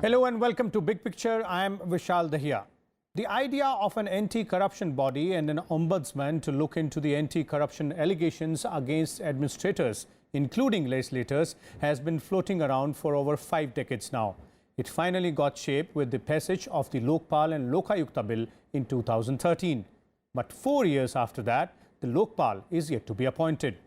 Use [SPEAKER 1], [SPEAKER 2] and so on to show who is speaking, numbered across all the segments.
[SPEAKER 1] Hello and welcome to Big Picture. I am Vishal. The idea of an anti-corruption body and an ombudsman to look into the anti-corruption allegations against administrators, including legislators, has been floating around for over 5 decades now. It finally got shape with the passage of the Lok Pal and Lokayukta bill in 2013. But 4 years after that, the Lok Pal is yet to be appointed.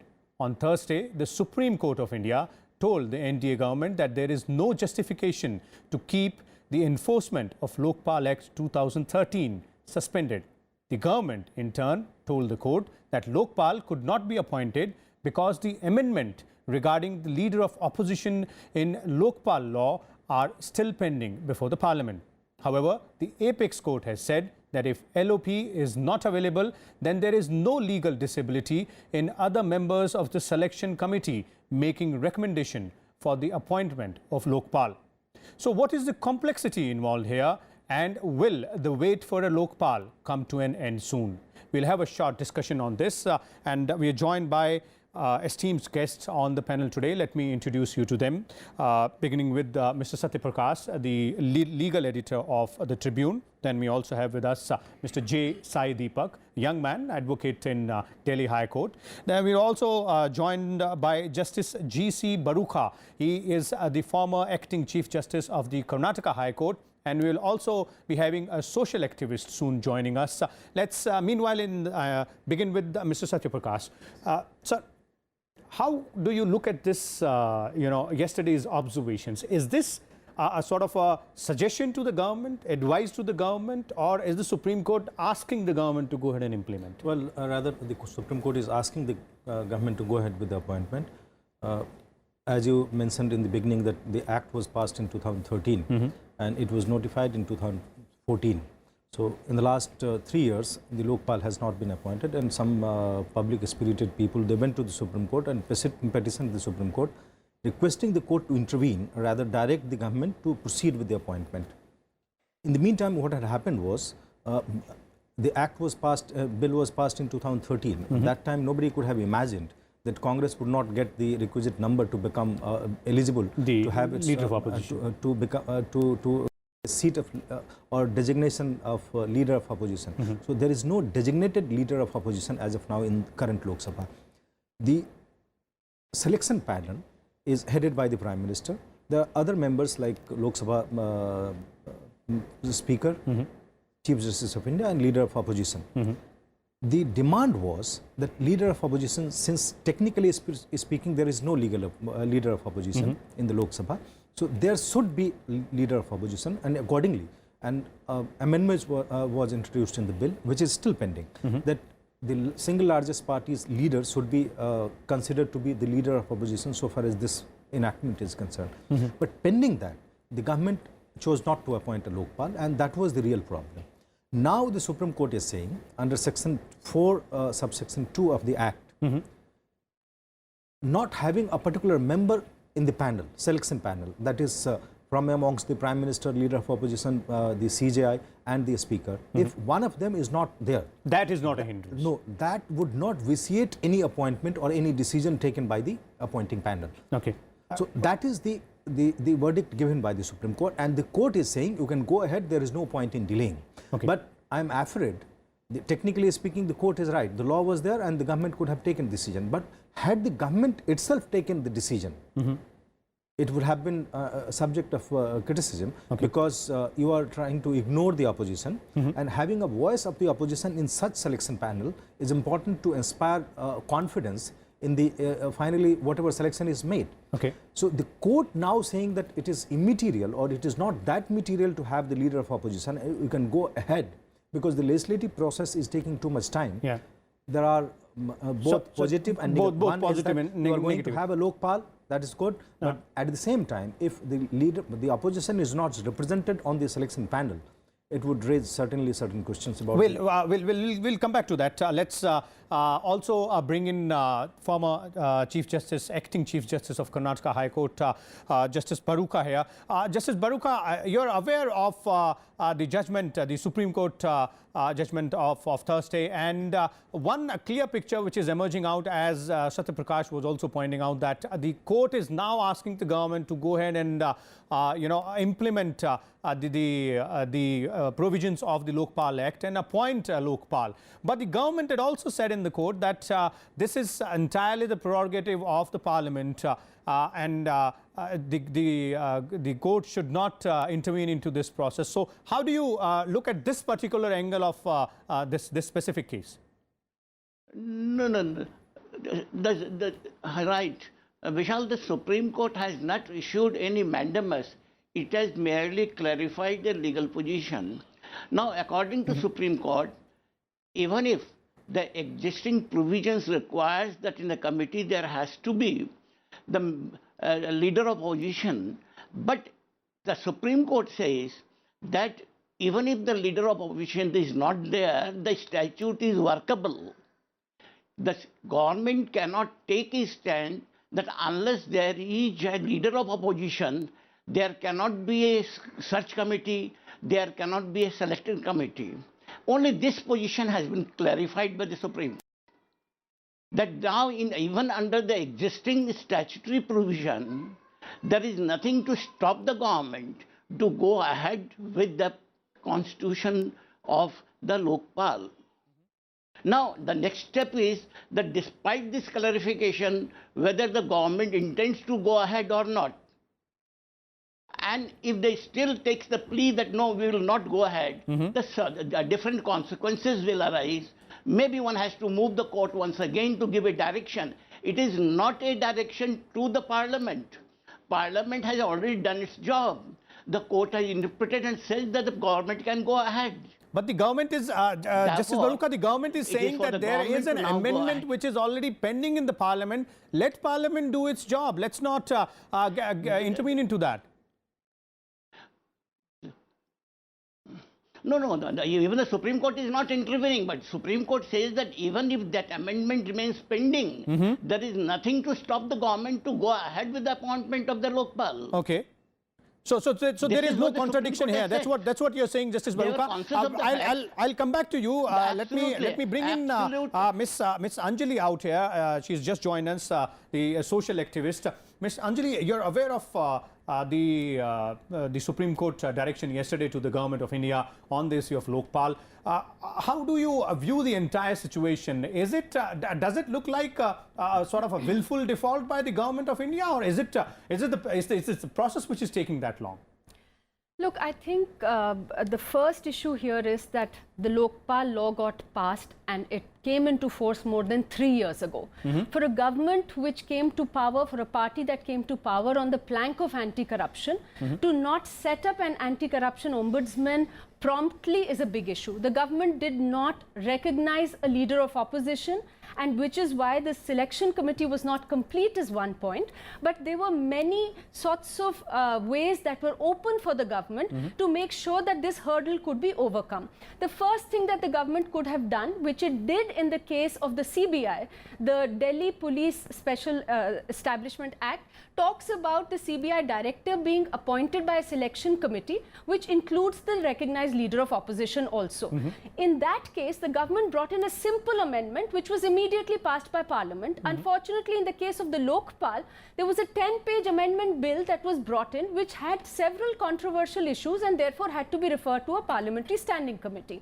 [SPEAKER 1] On Thursday, the Supreme Court of India told the NDA government that there is no justification to keep the enforcement of Lok Pal Act 2013 suspended. The government, in turn, told the court that Lok Pal could not be appointed because the amendment regarding the leader of opposition in Lok Pal law are still pending before the parliament. However, the apex court has said that if LOP is not available, then there is no legal disability in other members of the selection committee making recommendation for the appointment of Lok Pal. So what is the complexity involved here, and will the wait for a Lok Pal come to an end soon? We'll have a short discussion on this and we are joined by esteemed guests on the panel today. Let me introduce you to them, beginning with Mr. Satya Prakash, the legal editor of the Tribune. Then we also have with us Mr. J. Sai Deepak, young man, advocate in Delhi High Court. Then we're also joined by Justice G.C. Bharuka. He is the former acting Chief Justice of the Karnatka High Court. And we will also be having a social activist soon joining us. Let's meanwhile begin with Mr. Satya Prakash. Sir, how do you look at this, yesterday's observations? Is this a sort of a suggestion to the government, advice to the government, or is the Supreme Court asking the government to go ahead and implement?
[SPEAKER 2] Well, rather the Supreme Court is asking the government to go ahead with the appointment. As you mentioned in the beginning, that the Act was passed in 2013 and it was notified in 2014. So in the last 3 years, the Lok Pal has not been appointed, and some public spirited people, they went to the Supreme Court and petitioned the Supreme Court, requesting the court to intervene, rather direct the government to proceed with the appointment. In the meantime, what had happened was, the Act was passed, bill was passed in 2013. At that time, nobody could have imagined that Congress would not get the requisite number to become eligible to have its
[SPEAKER 1] leader of opposition,
[SPEAKER 2] to become to seat of or designation of leader of opposition. So there is no designated leader of opposition as of now in current Lok Sabha. The selection panel is headed by the Prime Minister. There are other members like Lok Sabha Speaker, Chief Justice of India, and leader of opposition. The demand was that leader of opposition, since technically speaking there is no leader of opposition in the Lok Sabha, so there should be leader of opposition, and accordingly an amendment was introduced in the bill, which is still pending, that the single largest party's leader should be considered to be the leader of opposition so far as this enactment is concerned. But pending that, the government chose not to appoint a Lok Pal, and that was the real problem. Now the Supreme Court is saying, under Section 4, subsection 2 of the Act, not having a particular member in the panel, selection panel, that is from amongst the Prime Minister, leader of opposition, the CJI and the Speaker, if one of them is not there.
[SPEAKER 1] That is not a hindrance.
[SPEAKER 2] No, that would not vitiate any appointment or any decision taken by the appointing panel.
[SPEAKER 1] Okay.
[SPEAKER 2] So that is the verdict given by the Supreme Court, and the court is saying you can go ahead, there is no point in delaying.
[SPEAKER 1] Okay.
[SPEAKER 2] But I am afraid, technically speaking, the court is right. The law was there and the government could have taken decision. But had the government itself taken the decision, it would have been a subject of criticism, because you are trying to ignore the opposition, and having a voice of the opposition in such selection panel is important to inspire confidence in the finally whatever selection is made.
[SPEAKER 1] Okay.
[SPEAKER 2] So the court now saying that it is immaterial, or it is not that material to have the leader of opposition, you can go ahead because the legislative process is taking too much time.
[SPEAKER 1] Yeah.
[SPEAKER 2] There are both positive and negative.
[SPEAKER 1] Both positive and
[SPEAKER 2] negative. You are going
[SPEAKER 1] negative.
[SPEAKER 2] to have a Lok Pal, that is good. But at the same time, if the opposition is not represented on the selection panel, it would raise certainly certain questions about.
[SPEAKER 1] We'll come back to that. Let's also bring in former Chief Justice, acting Chief Justice of Karnataka High Court, Justice Bharuka here. Justice Bharuka, you're aware of the judgment, the Supreme Court judgment of Thursday, and one clear picture which is emerging out, as Satya Prakash was also pointing out, that the court is now asking the government to go ahead and implement the provisions of the Lok Pal Act and appoint Lok Pal. But the government had also said in the court that this is entirely the prerogative of the parliament, and the court should not intervene into this process. So how do you look at this particular angle of this specific case?
[SPEAKER 3] No. Right. Vishal, the Supreme Court has not issued any mandamus. It has merely clarified the legal position. Now, according to Supreme Court, even if the existing provisions requires that in the committee there has to be the leader of opposition, but the Supreme Court says that even if the leader of opposition is not there, the statute is workable. The government cannot take a stand that unless there is a leader of opposition, there cannot be a search committee, there cannot be a selected committee. Only this position has been clarified by the Supreme Court. That now, even under the existing statutory provision, there is nothing to stop the government to go ahead with the constitution of the Lok Pal. Now, the next step is that despite this clarification, whether the government intends to go ahead or not, and if they still takes the plea that no, we will not go ahead, the different consequences will arise. Maybe one has to move the court once again to give a direction. It is not a direction to the parliament. Parliament has already done its job. The court has interpreted and says that the government can go ahead.
[SPEAKER 1] But the government is, Justice Bharuka, the government is saying that there is an amendment which is already pending in the parliament. Let parliament do its job. Let's not intervene into that.
[SPEAKER 3] No. Even the Supreme Court is not intervening, but Supreme Court says that even if that amendment remains pending, there is nothing to stop the government to go ahead with the appointment of the Lok Pal.
[SPEAKER 1] Okay. So there is no contradiction here. That's what you're saying, Justice Bharuka. I'll come back to you. Let me bring in Miss Anjali out here. She's just joined us, the social activist. Miss Anjali, you're aware of the Supreme Court direction yesterday to the government of India on the issue of Lok Pal. How do you view the entire situation? Is it does it look like sort of a willful default by the government of India, or is it the process which is taking that long?
[SPEAKER 4] Look, I think the first issue here is that the Lok Pal law got passed and it came into force more than 3 years ago. For a government which came to power, for a party that came to power on the plank of anti-corruption, to not set up an anti-corruption ombudsman promptly is a big issue. The government did not recognize a leader of opposition, and which is why the selection committee was not complete is one point. But there were many sorts of ways that were open for the government to make sure that this hurdle could be overcome. The first thing that the government could have done, which it did in the case of the CBI, the Delhi Police Special Establishment Act, talks about the CBI director being appointed by a selection committee, which includes the recognized leader of opposition also. In that case, the government brought in a simple amendment, which was immediately passed by Parliament. Unfortunately, in the case of the Lok Pal, there was a 10-page amendment bill that was brought in, which had several controversial issues and therefore had to be referred to a parliamentary standing committee.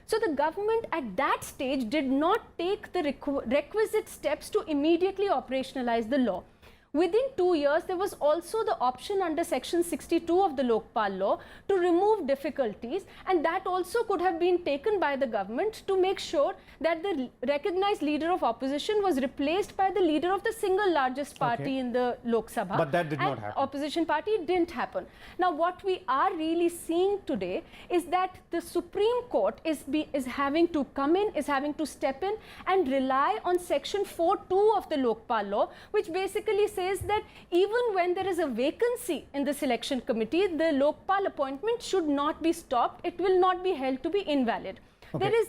[SPEAKER 4] So the government at that stage did not take the requisite steps to immediately operationalize the law. Within 2 years, there was also the option under Section 62 of the Lok Pal law to remove difficulties, and that also could have been taken by the government to make sure that the recognized leader of opposition was replaced by the leader of the single largest party in the Lok Sabha.
[SPEAKER 1] But that did not happen.
[SPEAKER 4] Opposition party didn't happen. Now, what we are really seeing today is that the Supreme Court is having to come in, is having to step in and rely on Section 4(2) of the Lok Pal law, which basically says that even when there is a vacancy in the selection committee, the Lok Pal appointment should not be stopped. It will not be held to be invalid. There is,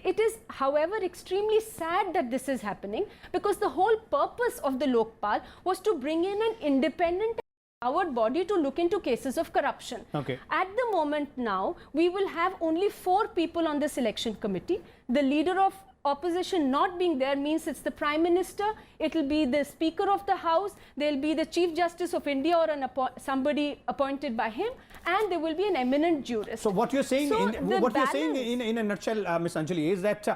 [SPEAKER 4] it is, however, extremely sad that this is happening, because the whole purpose of the Lok Pal was to bring in an independent empowered body to look into cases of corruption.
[SPEAKER 1] Okay.
[SPEAKER 4] At the moment now, we will have only 4 people on the selection committee. The leader of opposition not being there means it's the Prime Minister, it will be the Speaker of the House, there will be the Chief Justice of India or somebody appointed by him, and there will be an eminent jurist.
[SPEAKER 1] So what you're saying,
[SPEAKER 4] So
[SPEAKER 1] in a nutshell, Ms. Anjali, is that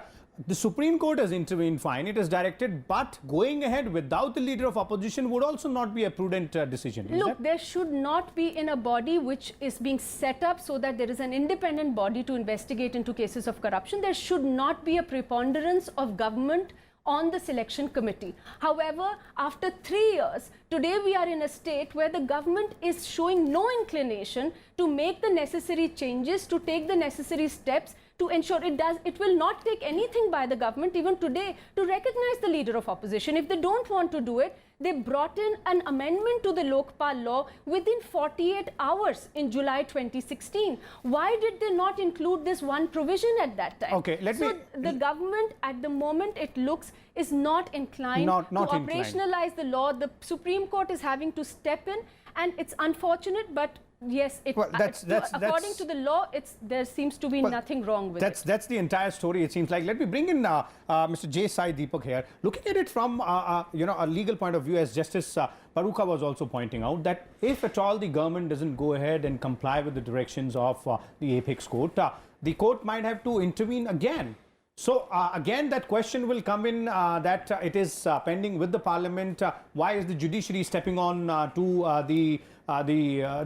[SPEAKER 1] the Supreme Court has intervened, fine, it is directed, but going ahead without the leader of opposition would also not be a prudent decision.
[SPEAKER 4] Look, there should not be in a body which is being set up so that there is an independent body to investigate into cases of corruption. There should not be a preponderance of government on the selection committee. However, after 3 years, today we are in a state where the government is showing no inclination to make the necessary changes, to take the necessary steps to ensure it will not take anything by the government even today to recognize the leader of opposition. If they don't want to do it, they brought in an amendment to the Lok Pal law within 48 hours in July 2016. Why did they not include this one provision at that time?
[SPEAKER 1] Okay,
[SPEAKER 4] the government at the moment, it looks, is not inclined to operationalize the law. The Supreme Court is having to step in, and it's unfortunate, but yes, according to the law, there seems to be nothing wrong with it.
[SPEAKER 1] That's the entire story, it seems like. Let me bring in Mr. J. Sai Deepak here. Looking at it from a legal point of view, as Justice Bharuka was also pointing out, that if at all the government doesn't go ahead and comply with the directions of the apex court, the court might have to intervene again. So again, that question will come in that it is pending with the parliament. Why is the judiciary stepping on to the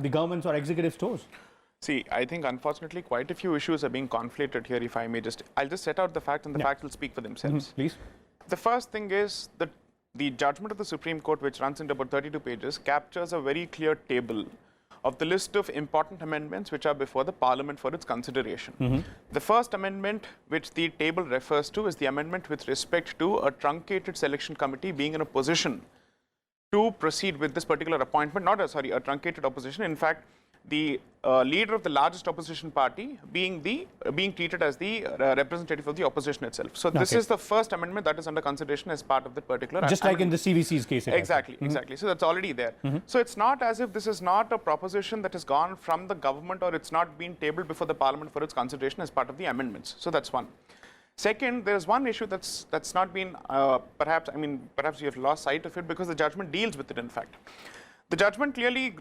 [SPEAKER 1] government's or executive toes?
[SPEAKER 5] See, I think unfortunately quite a few issues are being conflated here, if I may I'll just set out the facts, and the facts will speak for themselves.
[SPEAKER 1] Please.
[SPEAKER 5] The first thing is that the judgment of the Supreme Court, which runs into about 32 pages, captures a very clear table of the list of important amendments which are before the Parliament for its consideration. The first amendment which the table refers to is the amendment with respect to a truncated selection committee being in a position to proceed with this particular appointment, a truncated opposition. In fact, the leader of the largest opposition party being treated as the representative of the opposition itself. So this is the first amendment that is under consideration as part of that particular
[SPEAKER 1] just like in the CVC's case.
[SPEAKER 5] Exactly. So that's already there. So it's not as if this is not a proposition that has gone from the government, or it's not been tabled before the Parliament for its consideration as part of the amendments. So that's one. Second, there is one issue that's not been, perhaps you have lost sight of it because the judgment deals with it, in fact. The judgment clearly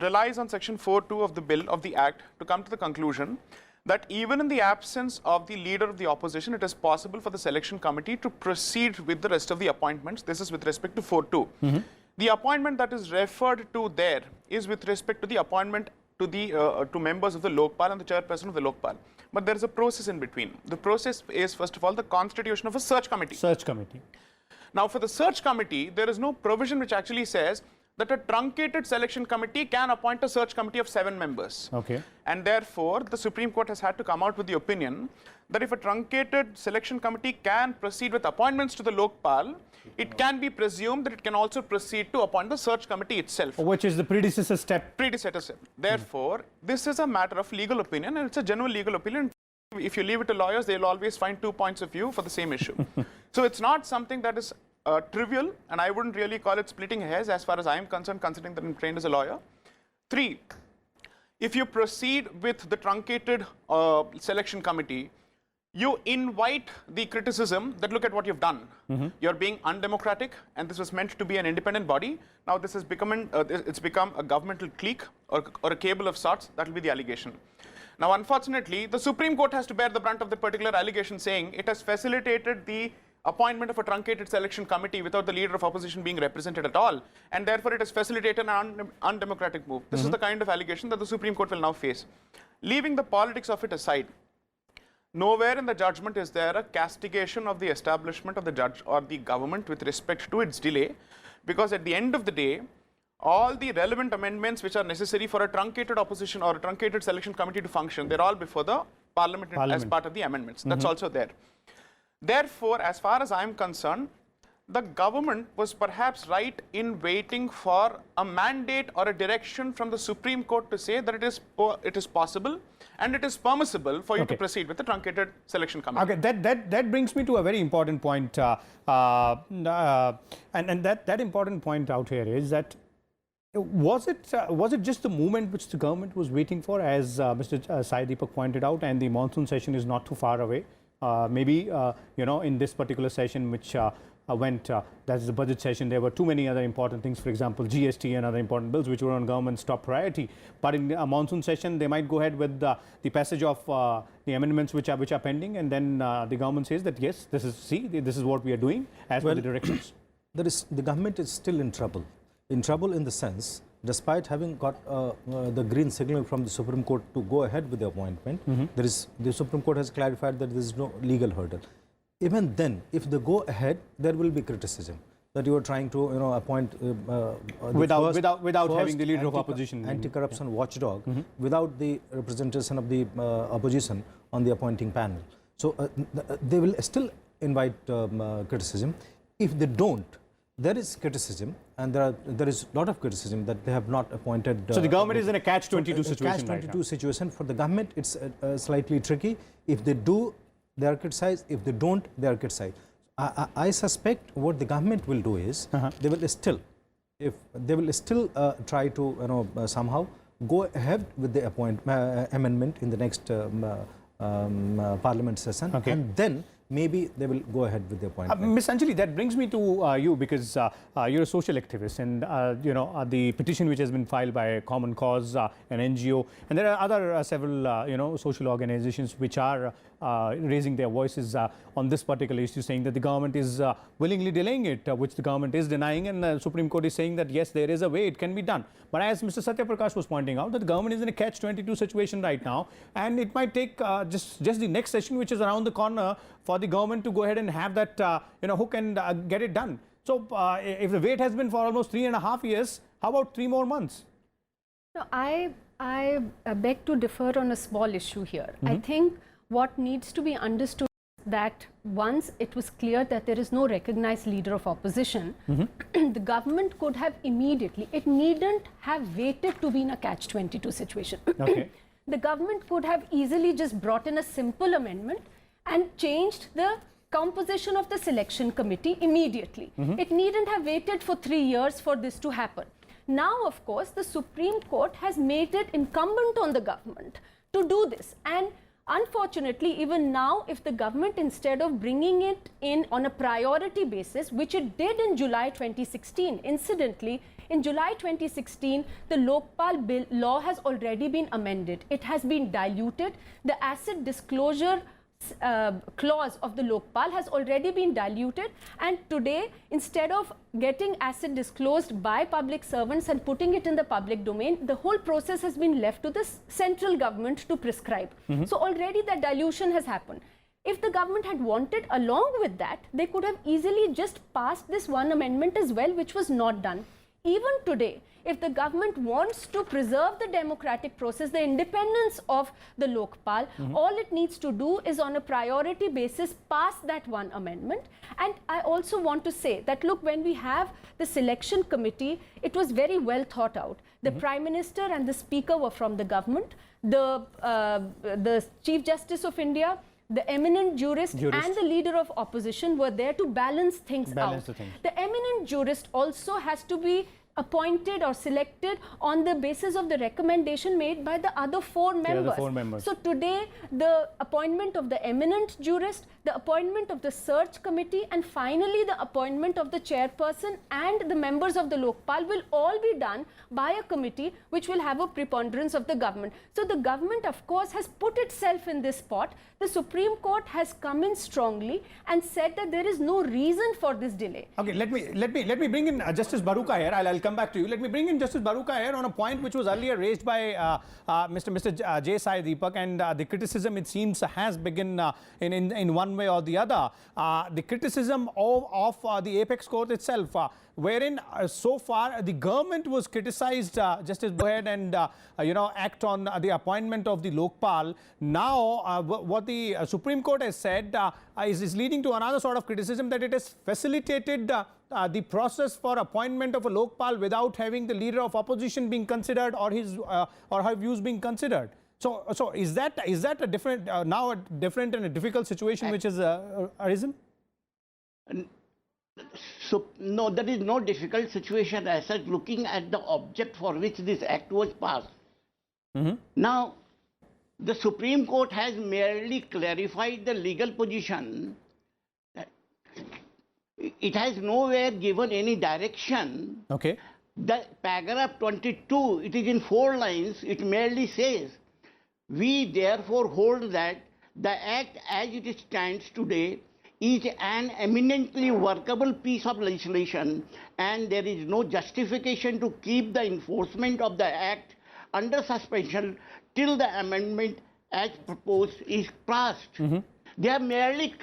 [SPEAKER 5] relies on section 4.2 of the bill, of the act, to come to the conclusion that even in the absence of the leader of the opposition, it is possible for the selection committee to proceed with the rest of the appointments. This is with respect to 4.2. The appointment that is referred to there is with respect to the appointment to the to members of the Lok Pal and the chairperson of the Lok Pal. But there is a process in between. The process is, first of all, the constitution of a search committee. Now, for the search committee, there is no provision which actually says that a truncated selection committee can appoint a search committee of 7 members. And therefore, the Supreme Court has had to come out with the opinion that if a truncated selection committee can proceed with appointments to the Lok Pal, it can be presumed that it can also proceed to appoint the search committee itself.
[SPEAKER 1] Which is the predecessor step.
[SPEAKER 5] Therefore, this is a matter of legal opinion, and it's a genuine legal opinion. If you leave it to lawyers, they'll always find 2 points of view for the same issue. So it's not something that is trivial, and I wouldn't really call it splitting hairs as far as I am concerned, considering that I'm trained as a lawyer. 3, if you proceed with the truncated selection committee, you invite the criticism that look at what you've done. You're being undemocratic, and this was meant to be an independent body. Now this has become it's become a governmental clique or a cable of sorts. That will be the allegation. Now, unfortunately, the Supreme Court has to bear the brunt of the particular allegation, saying it has facilitated the appointment of a truncated selection committee without the leader of opposition being represented at all, and therefore it has facilitated an undemocratic move. This is the kind of allegation that the Supreme Court will now face. Leaving the politics of it aside, nowhere in the judgment is there a castigation of the establishment of the judge or the government with respect to its delay, because at the end of the day, all the relevant amendments which are necessary for a truncated opposition or a truncated selection committee to function, they're all before the Parliament. As part of the amendments. That's also there. Therefore, as far as I'm concerned, the government was perhaps right in waiting for a mandate or a direction from the Supreme Court to say that it is possible and it is permissible for you to proceed with the truncated selection committee.
[SPEAKER 1] Okay, that brings me to a very important point, and that important point out here is that was it just the movement which the government was waiting for, as Mr. Sai Deepak pointed out, and the monsoon session is not too far away. Maybe in this particular session which that is the budget session, there were too many other important things, for example GST and other important bills which were on government's top priority. But in a monsoon session they might go ahead with the passage of the amendments which are pending, and then the government says that yes, this is what we are doing as per the directions.
[SPEAKER 2] The government is still in trouble in the sense, despite having got the green signal from the Supreme Court to go ahead with the appointment, the Supreme Court has clarified that there is no legal hurdle. Even then, if they go ahead, there will be criticism that you are trying to appoint
[SPEAKER 1] without having the leader of opposition,
[SPEAKER 2] anti-corruption watchdog, without the representation of the opposition on the appointing panel. So they will still invite criticism. If they don't, there is criticism, and there is a lot of criticism that they have not appointed.
[SPEAKER 1] So the government is in a catch-22 situation.
[SPEAKER 2] Catch-22 situation for the government. It's slightly tricky. If they do, they are criticized. If they don't, they are criticized. I suspect what the government will do is they will still try to somehow go ahead with the amendment in the next Parliament session, and then maybe they will go ahead with the appointment.
[SPEAKER 1] Ms. Anjali, that brings me to you, because you're a social activist, and the petition which has been filed by Common Cause, an NGO, and there are other several social organizations which are raising their voices on this particular issue, saying that the government is willingly delaying it, which the government is denying, and the Supreme Court is saying that yes, there is a way it can be done. But as Mr. Satya Prakash was pointing out, that the government is in a catch-22 situation right now, and it might take just the next session, which is around the corner, for the government to go ahead and have that hook and get it done. So if the wait has been for almost 3.5 years, how about 3 more months?
[SPEAKER 4] No, I beg to differ on a small issue here. I think what needs to be understood is that once it was clear that there is no recognized leader of opposition, the government could have immediately, it needn't have waited to be in a catch-22 situation. The government could have easily just brought in a simple amendment and changed the composition of the selection committee immediately. It needn't have waited for 3 years for this to happen. Now, of course, the Supreme Court has made it incumbent on the government to do this. And unfortunately, even now, if the government, instead of bringing it in on a priority basis, which it did in July 2016, incidentally, in July 2016, the Lok Pal bill law has already been amended. It has been diluted. The asset disclosure clause of the Lok Pal has already been diluted, and today, instead of getting asset disclosed by public servants and putting it in the public domain, the whole process has been left to the central government to prescribe. So already that dilution has happened. If the government had wanted, along with that, they could have easily just passed this one amendment as well, which was not done. Even today, if the government wants to preserve the democratic process, the independence of the Lok Pal, all it needs to do is on a priority basis pass that one amendment. And I also want to say that, look, when we have the selection committee, it was very well thought out. The Prime Minister and the Speaker were from the government. The Chief Justice of India, the eminent jurist and the leader of opposition were there to balance things out. The eminent jurist also has to be appointed or selected on the basis of the recommendation made by the other four members. So today, the appointment of the eminent jurist, the appointment of the search committee, and finally the appointment of the chairperson and the members of the Lok Pal will all be done by a committee which will have a preponderance of the government. So the government, of course, has put itself in this spot. The Supreme Court has come in strongly and said that there is no reason for this delay.
[SPEAKER 1] Okay, let me bring in Justice Bharuka here. I'll come back to you. Let me bring in Justice Bharuka here on a point which was earlier raised by Mr. J. Sai Deepak, and the criticism, it seems, has begun in one way or the other. The criticism of the Apex Court itself. wherein so far the government was criticized just as go ahead and act on the appointment of the Lok Pal. Now what the Supreme Court has said is leading to another sort of criticism, that it has facilitated the process for appointment of a Lok Pal without having the leader of opposition being considered or his or her views being considered. So is that a different now a different and a difficult situation which has arisen?
[SPEAKER 3] So, no, there is no difficult situation as such, looking at the object for which this act was passed. Now, the Supreme Court has merely clarified the legal position. It has nowhere given any direction.
[SPEAKER 1] Okay.
[SPEAKER 3] The paragraph 22, it is in 4 lines, it merely says, we therefore hold that the act as it stands today is an eminently workable piece of legislation, and there is no justification to keep the enforcement of the act under suspension till the amendment as proposed is passed. They have merely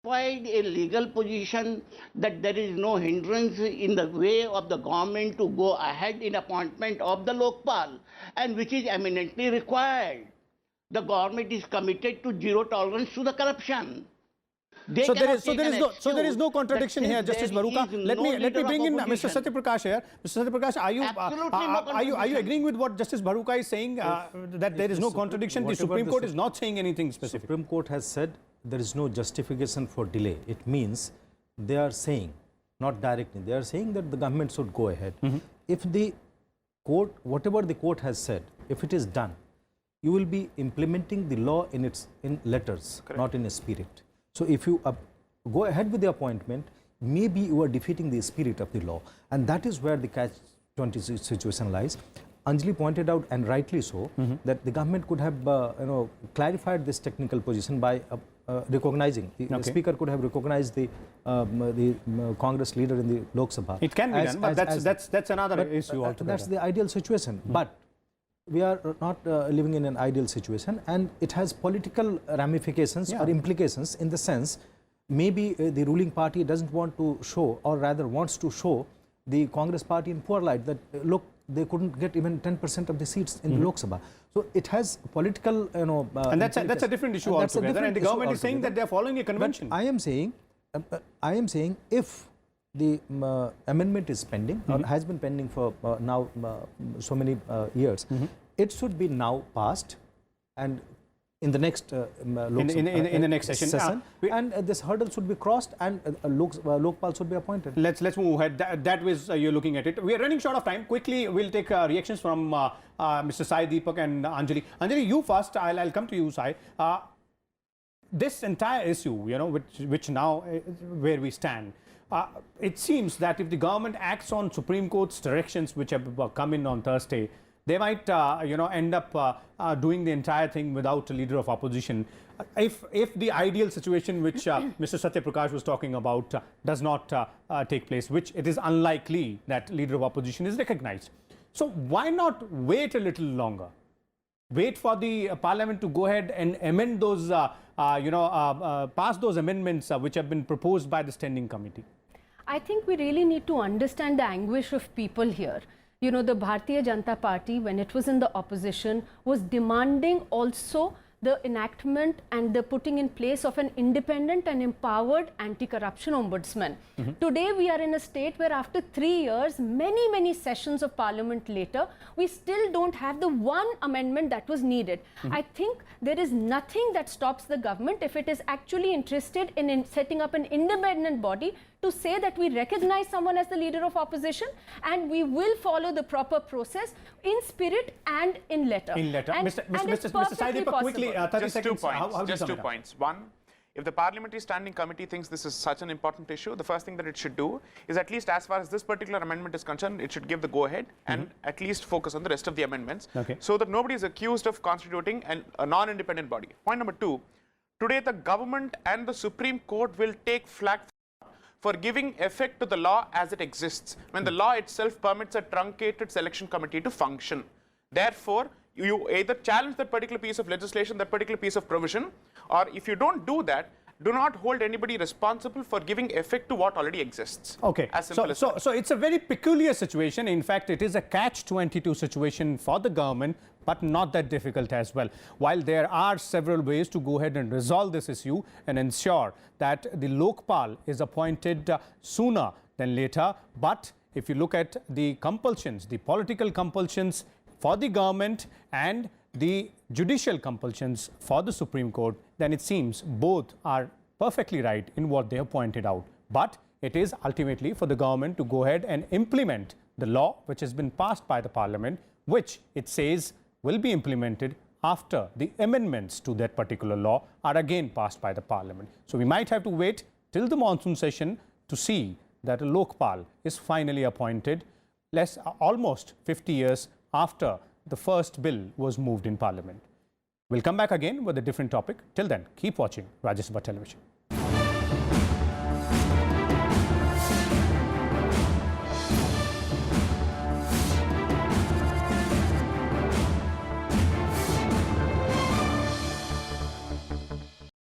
[SPEAKER 3] clarified a legal position that there is no hindrance in the way of the government to go ahead in appointment of the Lok Pal, and which is eminently required. The government is committed to zero tolerance to the corruption.
[SPEAKER 1] So there is no contradiction here, Justice Bharuka. Let me bring in Mr. Satya Prakash here. Mr. Satya Prakash, are you agreeing with what Justice Bharuka is saying, that there is no contradiction? The Supreme Court is not saying anything specific.
[SPEAKER 2] Supreme Court has said there is no justification for delay. It means they are saying, not directly, they are saying that the government should go ahead. If the court, whatever the court has said, if it is done, you will be implementing the law in letters, not in a spirit. So if you go ahead with the appointment, maybe you are defeating the spirit of the law, and that is where the catch-20 situation lies. Anjali pointed out, and rightly so, that the government could have clarified this technical position by recognizing, the speaker could have recognized the Congress leader in the Lok Sabha.
[SPEAKER 1] It can be done, but that's another issue altogether.
[SPEAKER 2] That's the ideal situation. But we are not living in an ideal situation, and it has political ramifications or implications, in the sense maybe the ruling party doesn't want to show, or rather wants to show the Congress party in poor light, that look, they couldn't get even 10% of the seats in the Lok Sabha. So it has political,
[SPEAKER 1] and that's a different issue altogether. And the government is saying that they are following a convention.
[SPEAKER 2] But I am saying if the amendment is pending, or has been pending for now so many years, it should be now passed, and in the next
[SPEAKER 1] in the next session,
[SPEAKER 2] and this hurdle should be crossed, and Lok Pal should be appointed.
[SPEAKER 1] Let's move ahead. That was you're looking at it. We are running short of time. Quickly, we'll take reactions from Mr. Sai, Deepak, and Anjali. Anjali, you first. I'll come to you, Sai. This entire issue, which now where we stand. It seems that if the government acts on Supreme Court's directions, which have come in on Thursday, they might, end up doing the entire thing without a leader of opposition. If the ideal situation, which Mr. Satya Prakash was talking about, does not take place, which it is unlikely that leader of opposition is recognized. So why not wait a little longer? Wait for the Parliament to go ahead and amend those, pass those amendments which have been proposed by the Standing Committee.
[SPEAKER 4] I think we really need to understand the anguish of people here. The Bharatiya Janata Party, when it was in the opposition, was demanding also the enactment and the putting in place of an independent and empowered anti-corruption ombudsman. Today we are in a state where after 3 years, many sessions of Parliament later, we still don't have the one amendment that was needed. I think there is nothing that stops the government, if it is actually interested in setting up an independent body, to say that we recognize someone as the leader of opposition, and we will follow the proper process in spirit and in letter.
[SPEAKER 5] Mr. Sai, Deepak, quickly, 30 seconds. Just two points. One, if the Parliamentary Standing Committee thinks this is such an important issue, the first thing that it should do is, at least as far as this particular amendment is concerned, it should give the go-ahead and at least focus on the rest of the amendments, so that nobody is accused of constituting a non-independent body. Point number two, today the government and the Supreme Court will take flag for giving effect to the law as it exists, when the law itself permits a truncated selection committee to function. Therefore, you either challenge that particular piece of legislation, that particular piece of provision, or if you don't do that, do not hold anybody responsible for giving effect to what already exists.
[SPEAKER 1] Okay,
[SPEAKER 5] As simple as that.
[SPEAKER 1] so it's a very peculiar situation. In fact, it is a catch-22 situation for the government, but not that difficult as well. While there are several ways to go ahead and resolve this issue and ensure that the Lok Pal is appointed sooner than later, but if you look at the compulsions, the political compulsions for the government and the judicial compulsions for the Supreme Court, then it seems both are perfectly right in what they have pointed out. But it is ultimately for the government to go ahead and implement the law which has been passed by the Parliament, which it says will be implemented after the amendments to that particular law are again passed by the Parliament. So we might have to wait till the monsoon session to see that a Lok Pal is finally appointed, almost 50 years after the first bill was moved in Parliament. We'll come back again with a different topic. Till then, keep watching Rajya Sabha Television.